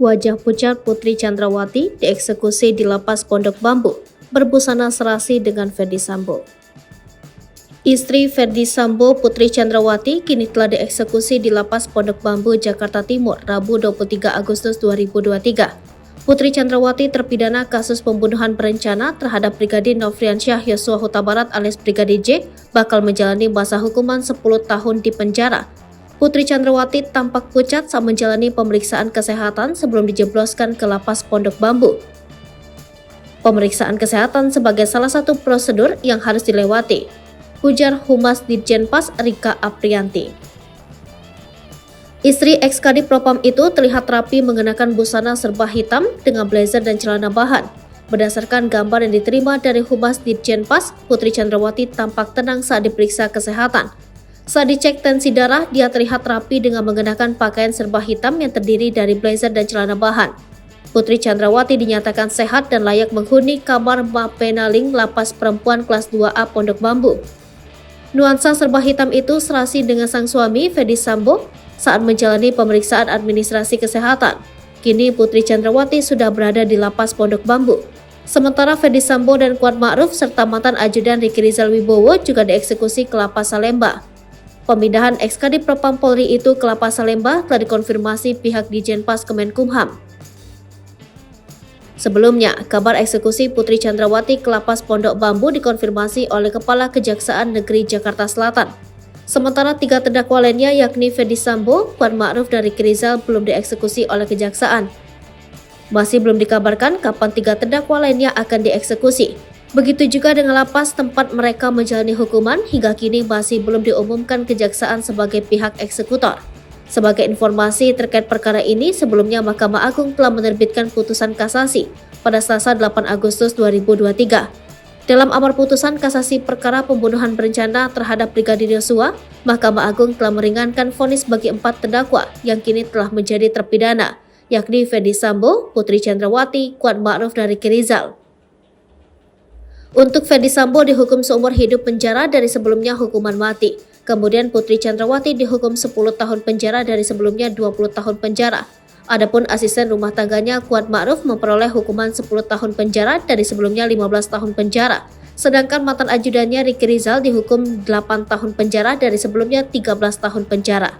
Wajah pucat Putri Chandrawati dieksekusi di Lapas Pondok Bambu, berbusana serasi dengan Ferdy Sambo. Istri Ferdy Sambo, Putri Chandrawati, kini telah dieksekusi di Lapas Pondok Bambu, Jakarta Timur, Rabu 23 Agustus 2023. Putri Chandrawati terpidana kasus pembunuhan berencana terhadap Brigadir Nofriansyah Yosua Huta Barat alias Brigadir J bakal menjalani masa hukuman 10 tahun di penjara. Putri Chandrawati tampak pucat saat menjalani pemeriksaan kesehatan sebelum dijebloskan ke Lapas Pondok Bambu. Pemeriksaan kesehatan sebagai salah satu prosedur yang harus dilewati, ujar Humas Ditjenpas Rika Aprianti. Istri ex-Kadif Propam itu terlihat rapi mengenakan busana serba hitam dengan blazer dan celana bahan. Berdasarkan gambar yang diterima dari Humas Ditjenpas, Putri Chandrawati tampak tenang saat diperiksa kesehatan. Saat dicek tensi darah, dia terlihat rapi dengan mengenakan pakaian serba hitam yang terdiri dari blazer dan celana bahan. Putri Chandrawati dinyatakan sehat dan layak menghuni kamar Mapenaling Lapas Perempuan Kelas 2A Pondok Bambu. Nuansa serba hitam itu serasi dengan sang suami, Ferdy Sambo, saat menjalani pemeriksaan administrasi kesehatan. Kini Putri Chandrawati sudah berada di Lapas Pondok Bambu. Sementara Ferdy Sambo dan Kuat Ma'ruf serta mantan ajudan Riki Rizal Wibowo juga dieksekusi ke Lapas Salemba. Pemindahan ex-Kadif Propam Polri itu ke Lapas Salemba telah dikonfirmasi pihak Ditjenpas Kemenkumham. Sebelumnya, kabar eksekusi Putri Chandrawati ke Lapas Pondok Bambu dikonfirmasi oleh Kepala Kejaksaan Negeri Jakarta Selatan. Sementara 3 terdakwa lainnya yakni Ferdy Sambo, Kuat Ma'ruf dan Riki Rizal belum dieksekusi oleh Kejaksaan. Masih belum dikabarkan kapan 3 terdakwa lainnya akan dieksekusi. Begitu juga dengan lapas tempat mereka menjalani hukuman, hingga kini masih belum diumumkan Kejaksaan sebagai pihak eksekutor. Sebagai informasi terkait perkara ini, sebelumnya Mahkamah Agung telah menerbitkan putusan kasasi pada Selasa 8 Agustus 2023. Dalam amar putusan kasasi perkara pembunuhan berencana terhadap Brigadir Yosua, Mahkamah Agung telah meringankan vonis bagi 4 terdakwa yang kini telah menjadi terpidana, yakni Ferdy Sambo, Putri Chandrawati, Kuat Ma'ruf dan Riki Rizal. Untuk Ferdy Sambo dihukum seumur hidup penjara dari sebelumnya hukuman mati. Kemudian Putri Chandrawati dihukum 10 tahun penjara dari sebelumnya 20 tahun penjara. Adapun asisten rumah tangganya Kuat Ma'ruf memperoleh hukuman 10 tahun penjara dari sebelumnya 15 tahun penjara. Sedangkan mantan ajudannya Riki Rizal dihukum 8 tahun penjara dari sebelumnya 13 tahun penjara.